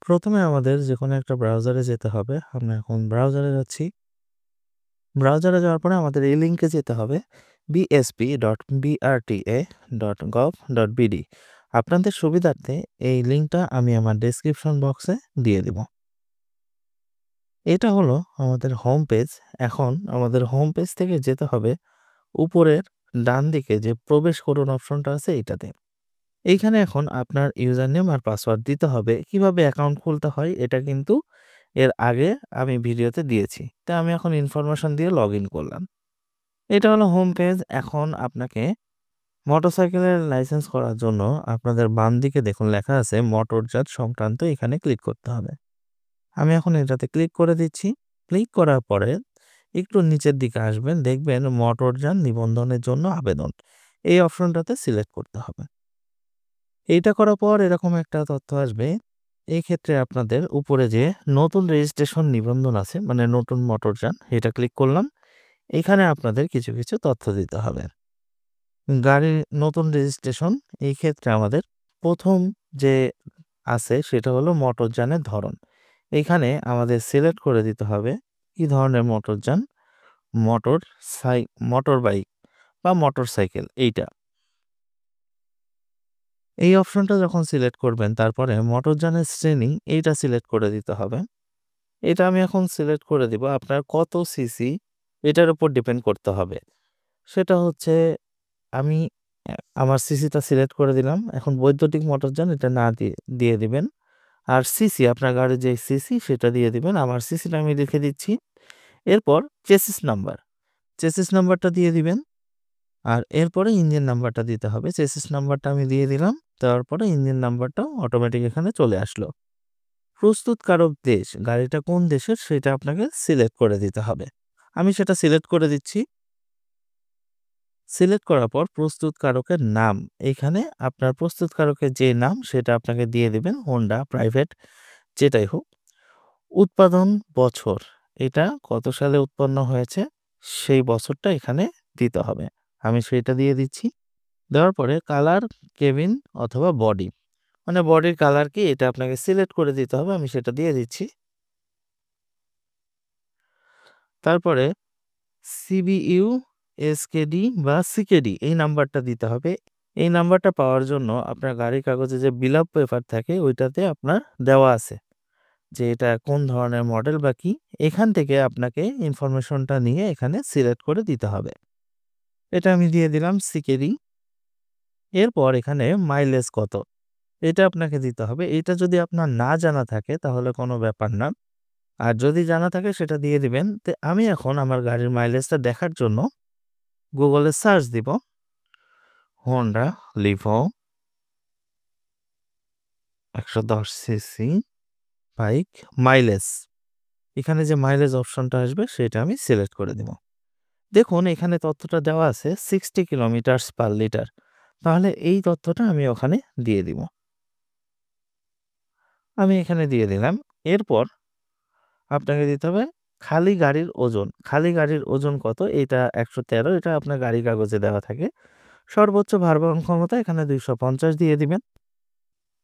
প্রথমে আমাদের যেকোনো একটা ব্রাউজারে যেতে হবে। আমরা এখন ব্রাউজারে যাচ্ছি। ব্রাউজারে যাওয়ার পরে আমাদের এই লিঙ্কে যেতে হবে bsp.brta.gov.bd। আপনাদের সুবিধার্থে এই লিঙ্কটা আমি আমার ডেসক্রিপশন বক্সে দিয়ে দিব। এটা হলো আমাদের হোম পেজ। এখন আমাদের হোম পেজ থেকে যেতে হবে উপরের ডান দিকে যে প্রবেশ করুন অপশনটা আছে এইটাতে। এইখানে এখন আপনার ইউজার নেম আর পাসওয়ার্ড দিতে হবে। কিভাবে অ্যাকাউন্ট খুলতে হয় এটা কিন্তু এর আগে আমি ভিডিওতে দিয়েছি। তো আমি এখন ইনফরমেশন দিয়ে লগইন করলাম। এটা হলো হোম পেজ। এখন আপনাকে মোটরসাইকেলের লাইসেন্স করার জন্য আপনাদের বাম দিকে দেখুন লেখা আছে মোটরযান সংক্রান্ত, এখানে ক্লিক করতে হবে। আমি এখন এটাতে ক্লিক করে দিচ্ছি। ক্লিক করার পরে একটু নিচের দিকে আসবেন, দেখবেন মোটরযান নিবন্ধনের জন্য আবেদন। এই অপশনটাতে সিলেক্ট করতে হবে। এইটা করার পর এরকম একটা তথ্য আসবে। এই ক্ষেত্রে আপনাদের উপরে যে নতুন রেজিস্ট্রেশন নিবন্ধন আছে, মানে নতুন মোটরযান, এটা ক্লিক করলাম। এখানে আপনাদের কিছু তথ্য দিতে হবে। গাড়ির নতুন রেজিস্ট্রেশন, এই ক্ষেত্রে আমাদের প্রথম যে আছে সেটা হলো মোটরযানের ধরন। এখানে আমাদের সিলেক্ট করে দিতে হবে কি ধরনের মোটরযান, মোটর মোটর বাইক বা মোটরসাইকেল এইটা। এই অপশনটা যখন সিলেক্ট করবেন তারপরে মোটরযানের শ্রেণী এইটা সিলেক্ট করে দিতে হবে। এটা আমি এখন সিলেক্ট করে দিব। আপনার কত সিসি এটার উপর ডিপেন্ড করতে হবে। সেটা হচ্ছে আমি আমার সিসিটা সিলেক্ট করে দিলাম। এখন বৈদ্যুতিক মোটরযান এটা না দিয়ে দিবেন। আর সিসি আপনার গাড়ির যে সিসি সেটা দিয়ে দিবেন। আমার সিসিটা আমি লিখে দিচ্ছি। এরপর চেসিস নাম্বারটা দিয়ে দিবেন। আর এরপরে ইঞ্জিন নাম্বারটা দিতে হবে। চেসিস নাম্বারটা আমি দিয়ে দিলাম। দেওয়ার পরে ইঞ্জিন নাম্বারটাও অটোমেটিক এখানে চলে আসলো। প্রস্তুতকারক দেশ, গাড়িটা কোন দেশের সেটা আপনাকে সিলেক্ট করে দিতে হবে। আমি সেটা সিলেক্ট করে দিচ্ছি। সিলেক্ট করার পর প্রস্তুতকারকের নাম, এইখানে আপনার প্রস্তুতকারকের যে নাম সেটা আপনাকে দিয়ে দিবেন, হোন্ডা, প্রাইভেট, যেটাই হোক। উৎপাদন বছর, এটা কত সালে উৎপন্ন হয়েছে সেই বছরটা এখানে দিতে হবে। আমি সেটা দিয়ে দিচ্ছি। দেওয়ার পরে কালার, কেবিন অথবা বডি, মানে বডির কালার কি এটা আপনাকে সিলেক্ট করে দিতে হবে। আমি সেটা দিয়ে দিচ্ছি। তারপরে সিবিইউ, এসকেডি বা সিকেডি এই নাম্বারটা দিতে হবে। এই নাম্বারটা পাওয়ার জন্য আপনার গাড়ির কাগজে যে বিল অফ পেপার থাকে ওইটাতে আপনার দেওয়া আছে যে এটা কোন ধরনের মডেল বা কি। এখান থেকে আপনাকে ইনফরমেশনটা নিয়ে এখানে সিলেক্ট করে দিতে হবে। এটা আমি দিয়ে দিলাম সিকেডি। এরপর এখানে মাইলেজ কত এটা আপনাকে দিতে হবে। এটা যদি আপনার না জানা থাকে তাহলে কোনো ব্যাপার না, আর যদি জানা থাকে সেটা দিয়ে দিবেন। তো আমি এখন আমার গাড়ির মাইলেজটা দেখার জন্য গুগলে সার্চ দিব Honda Livo 110 CC bike mileage. এখানে যে মাইলেজ অপশনটা আসবে সেটা আমি সিলেক্ট করে দিব। দেখুন এখানে তথ্যটা দেওয়া আছে 60 কিলোমিটার পার লিটার। তাহলে এই তথ্যটা আমি ওখানে দিয়ে দিব। আমি এখানে দিয়ে দিলাম। এরপর আপনাকে দিতে হবে খালি গাড়ির ওজন। খালি গাড়ির ওজন কত, এটা 113, এটা আপনার গাড়ি কাগজে দেওয়া থাকে। সর্বোচ্চ ভারবহন ক্ষমতা এখানে 250 দিয়ে দিবেন।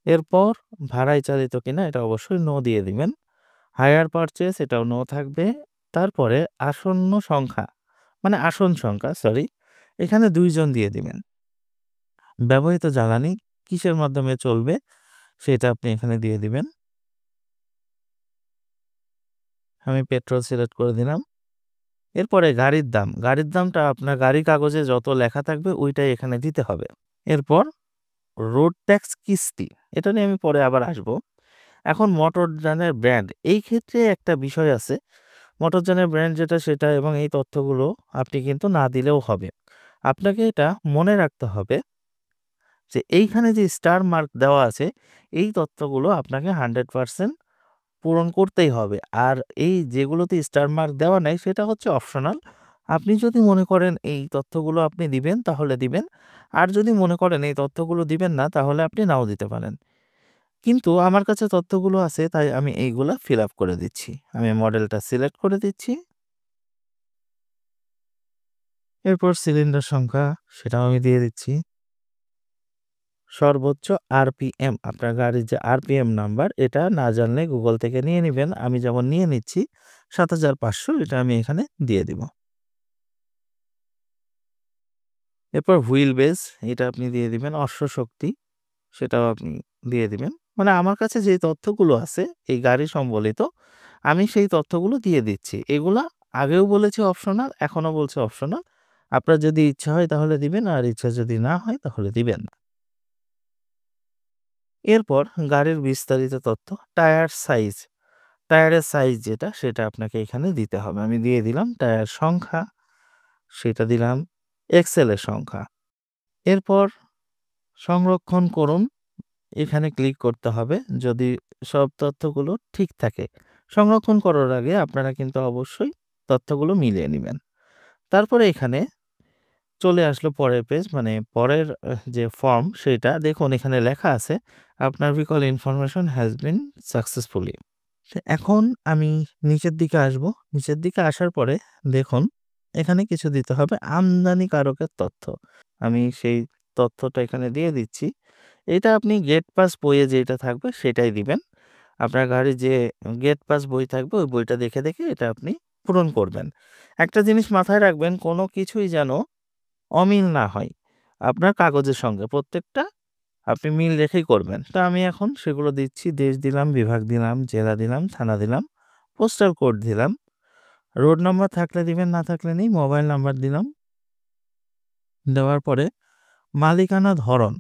এরপর ভাড়ায় চালিত কিনা এটা অবশ্যই নো দিয়ে দিবেন। হায়ার পারচেজ এটাও নো থাকবে। তারপরে আসন্ন সংখ্যা, মানে আসন সংখ্যা সরি, এখানে 2 জন দিয়ে দিবেন। ব্যবহৃত জ্বালানি কিসের মাধ্যমে চলবে সেটা আপনি এখানে দিয়ে দিবেন। আমি পেট্রোল সিলেক্ট করে দিলাম। এরপরে গাড়ির দাম, গাড়ির দামটা আপনার গাড়ি কাগজে যত লেখা থাকবে ওইটাই এখানে দিতে হবে। এরপর রোড ট্যাক্স কিস্তি, এটা নিয়ে আমি পরে আবার আসব। এখন মোটরযানের ব্র্যান্ড, এই ক্ষেত্রে একটা বিষয় আছে। মোটরযানের ব্র্যান্ড যেটা সেটা এবং এই তথ্যগুলো আপনি কিন্তু না দিলেও হবে। আপনাকে এটা মনে রাখতে হবে যে এইখানে যে স্টার মার্ক দেওয়া আছে এই তথ্যগুলো আপনাকে 100% পূরণ করতেই হবে। আর এই যেগুলোতে স্টার মার্ক দেওয়া নাই সেটা হচ্ছে অপশনাল। আপনি যদি মনে করেন এই তথ্যগুলো আপনি দিবেন তাহলে দিবেন, আর যদি মনে করেন এই তথ্যগুলো দিবেন না তাহলে আপনি নাও দিতে পারেন। কিন্তু আমার কাছে তথ্যগুলো আছে তাই আমি এইগুলা ফিল আপ করে দিচ্ছি। আমি মডেলটা সিলেক্ট করে দিচ্ছি। এরপর সিলিন্ডার সংখ্যা সেটাও আমি দিয়ে দিচ্ছি। সর্বোচ্চ আরপিএম, আপনার গাড়ির যে আরপিএম নাম্বার এটা না জানলে গুগল থেকে নিয়ে নিবেন। আমি যেমন নিয়ে নিচ্ছি ৭৫০০, এটা আমি এখানে দিয়ে দিব। এরপর হুইল বেস, এটা আপনি দিয়ে দিবেন। অশ্ব সেটাও আপনি দিয়ে দিবেন। মানে আমার কাছে যে তথ্যগুলো আছে এই গাড়ি সম্বলিত, আমি সেই তথ্যগুলো দিয়ে দিচ্ছি। এগুলা আগেও বলেছি অপশনাল, এখনো বলছি অপশনাল। আপনার যদি ইচ্ছা হয় তাহলে দিবেন, আর ইচ্ছা যদি না হয় তাহলে দিবেন না। এরপর গাড়ির বিস্তারিত তথ্য, টায়ারের সাইজ যেটা সেটা আপনাকে এখানে দিতে হবে। আমি দিয়ে দিলাম। টায়ার সংখ্যা সেটা দিলাম, এক্সেল এর সংখ্যা। এরপর সংরক্ষণ করুন, এখানে ক্লিক করতে হবে যদি সব তথ্যগুলো ঠিক থাকে। সংরক্ষণ করার আগে আপনারা কিন্তু অবশ্যই তথ্যগুলো মিলিয়ে নিবেন। তারপরে এখানে চলে আসলো পরের পেজ, মানে পরের যে ফর্ম সেটা দেখুন এখানে লেখা আছে আপনার recall information has been successfully. এখন আমি নিচের দিকে আসব। নিচের দিকে আসার পরে দেখুন এখানে কিছু দিতে হবে আমদানিকারকের তথ্য। আমি সেই তথ্যটা এখানে দিয়ে দিচ্ছি। এটা আপনি গেট পাস বইয়ে যেটা থাকবে সেটাই দিবেন। আপনার গাড়ির যে গেট পাস বই থাকবে ওই বইটা দেখে, দেখে এটা আপনি পূরণ করবেন। একটা জিনিস মাথায় রাখবেন, কোনো কিছুই যেন অমিল না হয় আপনার কাগজের সঙ্গে। প্রত্যেকটা আপনি মিল রেখেই করবেন। তো আমি এখন সেগুলো দিচ্ছি। দেশ দিলাম, বিভাগ দিলাম, জেলা দিলাম, থানা দিলাম, পোস্টাল কোড দিলাম, রোড নাম্বার থাকলে দিবেন, না থাকলে নেই। মোবাইল নাম্বার দিলাম। দেওয়ার পরে মালিকানা ধরন,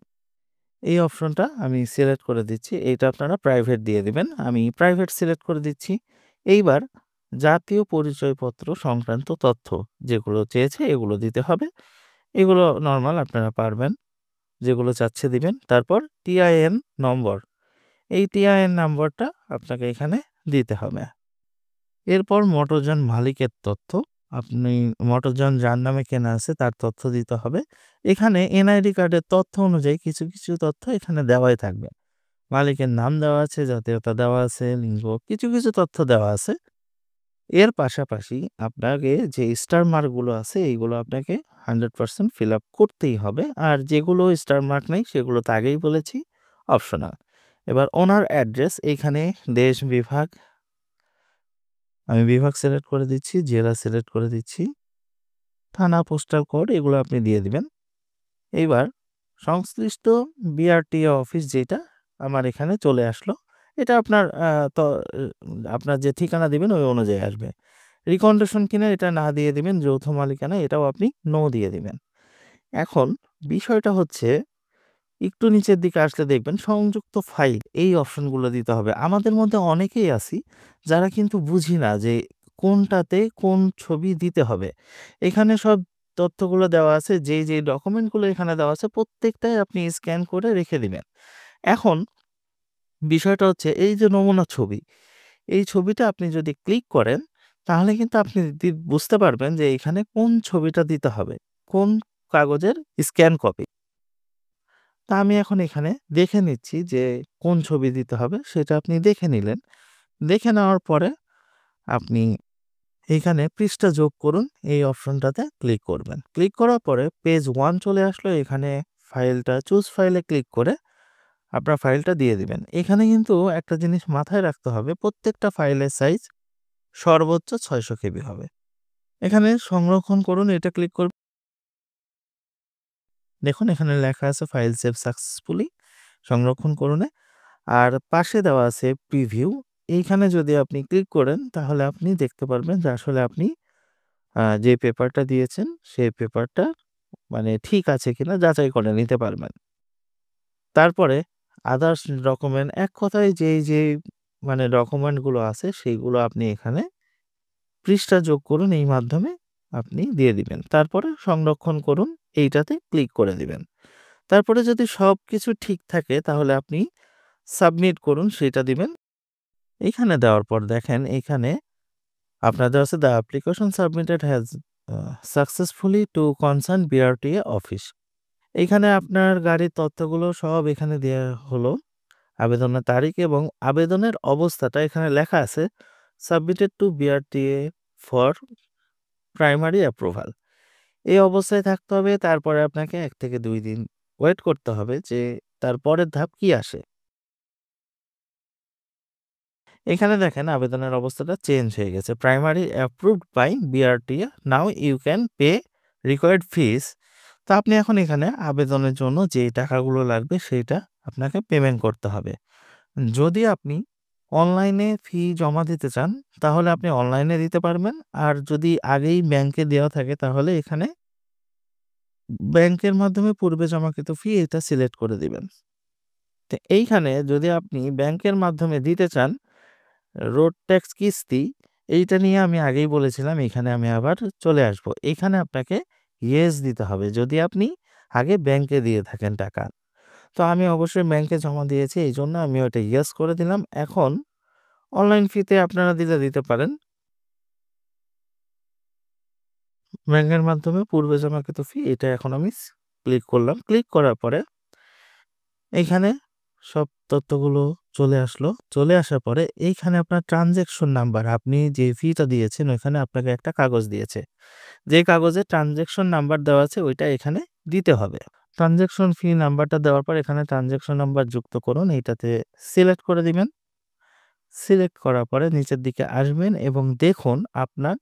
এই অপশনটা আমি সিলেক্ট করে দিচ্ছি। এইটা আপনারা প্রাইভেট দিয়ে দিবেন। আমি প্রাইভেট সিলেক্ট করে দিচ্ছি। এইবার জাতীয় পরিচয়পত্র সংক্রান্ত তথ্য যেগুলো চেয়েছে এগুলো দিতে হবে। এগুলো নরমাল আপনারা পারবেন, যেগুলো চাচ্ছে দিবেন। তারপর টিআইএন নম্বর, এই টিআইএন নম্বরটা আপনাকে এখানে দিতে হবে। এরপর মোটরযান মালিকের তথ্য, আপনি মোটরযান যার নামে কেনা আছে তার তথ্য দিতে হবে। এখানে এনআইডি কার্ডের তথ্য অনুযায়ী কিছু, কিছু তথ্য এখানে দেওয়াই থাকবে। মালিকের নাম দেওয়া আছে, জাতীয়তা দেওয়া আছে, লিঙ্গ, কিছু, কিছু তথ্য দেওয়া আছে। এর পাশাপাশি আপনাকে যে স্টার মার্কগুলো আছে এইগুলো আপনাকে 100% ফিল আপ করতেই হবে। আর যেগুলো স্টার মার্ক নেই সেগুলো তো আগেই বলেছি অপশনাল। এবার ওনার অ্যাড্রেস, এইখানে দেশ, বিভাগ, আমি বিভাগ সিলেক্ট করে দিচ্ছি, জেলা সিলেক্ট করে দিচ্ছি, থানা, পোস্টাল কোড এগুলো আপনি দিয়ে দিবেন। এইবার সংশ্লিষ্ট বিআরটিএ অফিস যেটা আমার এখানে চলে আসলো, এটা আপনার আপনার যে ঠিকানা দিবেন ওই অনুযায়ী আসবে। রিকন্ডিশন কিনা এটা না দিয়ে দিবেন, যৌথ মালিকানা এটাও আপনি নো দিয়ে দিবেন। এখন বিষয়টা হচ্ছে একটু নিচের দিকে আসলে দেখবেন সংযুক্ত ফাইল, এই অপশনগুলো দিতে হবে। আমাদের মধ্যে অনেকেই আছি যারা কিন্তু বুঝি না যে কোনটাতে কোন ছবি দিতে হবে। এখানে সব তথ্যগুলো দেওয়া আছে, যেই ডকুমেন্টগুলো এখানে দেওয়া আছে প্রত্যেকটাই আপনি স্ক্যান করে রেখে দিবেন। এখন বিষয়টা হচ্ছে এই যে নমুনা ছবি, এই ছবিটা আপনি যদি ক্লিক করেন তাহলে কিন্তু আপনি বুঝতে পারবেন যে এখানে কোন ছবিটা দিতে হবে, কোন কাগজের স্ক্যান কপি। তা আমি এখন এখানে দেখে নিচ্ছি যে কোন ছবি দিতে হবে সেটা আপনি দেখে নিলেন। দেখে নেওয়ার পরে আপনি এইখানে পৃষ্ঠা যোগ করুন, এই অপশনটাতে ক্লিক করবেন। ক্লিক করার পরে পেজ 1 চলে আসলো। এখানে ফাইলটা চুজ ফাইলে ক্লিক করে আপনার ফাইলটা দিয়ে দিবেন। এখানে কিন্তু একটা জিনিস মাথায় রাখতে হবে, প্রত্যেকটা ফাইলের সাইজ সর্বোচ্চ ৬০০ কেবি হবে। এখানে সংরক্ষণ করুন, এটা ক্লিক করবেন। দেখুন এখানে লেখা আছে ফাইল সেভ সাকসেসফুলি, সংরক্ষণ করুনে। আর পাশে দেওয়া আছে প্রিভিউ। এইখানে যদি আপনি ক্লিক করেন তাহলে আপনি দেখতে পারবেন যে আসলে আপনি যে পেপারটা দিয়েছেন সেই পেপারটা মানে ঠিক আছে কিনা যাচাই করে নিতে পারবেন। তারপরে আদার্স ডকুমেন্ট, এক কথায় যেই মানে ডকুমেন্টগুলো আছে সেইগুলো আপনি এখানে পৃষ্ঠা যোগ করুন, এই মাধ্যমে আপনি দিয়ে দিবেন। তারপরে সংরক্ষণ করুন, এইটাতে ক্লিক করে দিবেন। তারপরে যদি সবকিছু ঠিক থাকে তাহলে আপনি সাবমিট করুন, সেটা দিবেন। এইখানে দেওয়ার পর দেখেন এইখানে আপনার দেওয়া আছে the application submitted has successfully to concern BRTA office. এইখানে আপনার গাড়ির তথ্যগুলো সব এখানে দেওয়া হলো, আবেদনের তারিখ এবং আবেদনের অবস্থাটা এখানে লেখা আছে submitted to BRTA for primary approval. এই অবস্থায় থাকতে হবে। তারপরে আপনাকে 1 থেকে 2 দিন ওয়েট করতে হবে যে তার পরের ধাপ কি আসে? এখানে দেখেন আবেদনের অবস্থাটা চেঞ্জ হয়ে গেছে। Primary approved by BRTA, now you can pay required fees. তো আপনি এখন এখানে আবেদনের জন্য যে টাকাগুলো লাগবে সেইটা আপনাকে পেমেন্ট করতে হবে। যদি আপনি অনলাইনে ফি জমা দিতে চান তাহলে আপনি অনলাইনে দিতে পারবেন। আর যদি আগেই ব্যাংকে দেওয়া থাকে তাহলে এখানে ব্যাংকের মাধ্যমে পূর্বে জমাকৃত ফি এটা সিলেক্ট করে দিবেন। তো এইখানে যদি আপনি ব্যাংকের মাধ্যমে দিতে চান রোড ট্যাক্স কিস্তি, এইটা নিয়ে আমি আগেই বলেছিলাম, এখানে আমি আবার চলে আসবো। এখানে আপনাকে ইয়েস দিতে হবে যদি আপনি আগে ব্যাংকে দিয়ে থাকেন টাকা। তো আমি অবশ্যই ব্যাংকে জমা দিয়েছি, এইজন্য আমি ওটা ইয়েস করে দিলাম। এখন অনলাইন ফিতে আপনারা দিতে পারেন। ব্যাংকের মাধ্যমে পূর্বে জমাকৃত ফি এটা এখন আমি ক্লিক করলাম। ক্লিক করার পরে এইখানে সব তথ্যগুলো চলে আসলো। চলে আসার পরে এইখানে আপনার ট্রান্সেকশন নাম্বার, আপনি যে ফিটা দিয়েছেন ওইখানে আপনাকে একটা কাগজ দিয়েছে। যে কাগজে ট্রান্সেকশন নাম্বার দেওয়া আছে ওইটা এখানে দিতে হবে। ট্রান্সেকশন ফি নাম্বারটা দেওয়ার পর এখানে ট্রান্সেকশন নাম্বার যুক্ত করুন, এইটাতে সিলেক্ট করে দিবেন। সিলেক্ট করার পরে নিচের দিকে আসবেন এবং দেখুন আপনার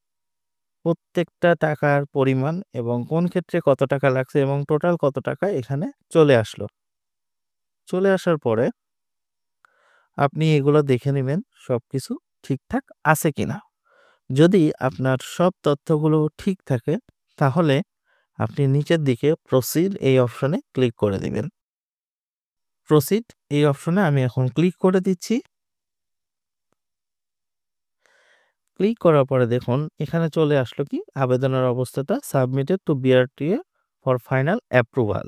প্রত্যেকটা টাকার পরিমাণ এবং কোন ক্ষেত্রে কত টাকা লাগছে এবং টোটাল কত টাকা এখানে চলে আসলো। চলে আসার পরে আপনি এগুলো দেখে নিবেন সবকিছু ঠিকঠাক আছে কিনা। যদি আপনার সব তথ্যগুলো ঠিক থাকে তাহলে আপনি নিচের দিকে প্রসিড এই অপশনে ক্লিক করে দিবেন। প্রসিড এই অপশনে আমি এখন ক্লিক করে দিচ্ছি। ক্লিক করার পরে দেখুন এখানে চলে আসলো কি আবেদনের অবস্থাটা submitted to BRTA for final approval.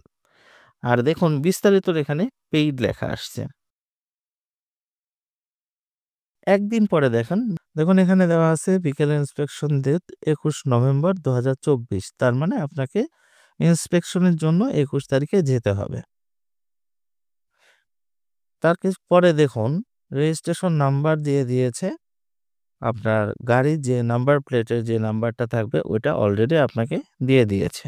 আর দেখুন বিস্তারিত এখানে পেইড লেখা আসছে। একদিন পরে দেখুন এখানে দেওয়া আছে বিকেল ইন্সপেকশন ডেট ২১ নভেম্বর ২০২৪। তার মানে আপনাকে ইন্সপেকশনের জন্য ২১ তারিখে যেতে হবে। তার পরে দেখুন রেজিস্ট্রেশন নাম্বার দিয়ে দিয়েছে। আপনার গাড়ির যে নাম্বার প্লেটের যে নাম্বারটা থাকবে ওইটা অলরেডি আপনাকে দিয়ে দিয়েছে।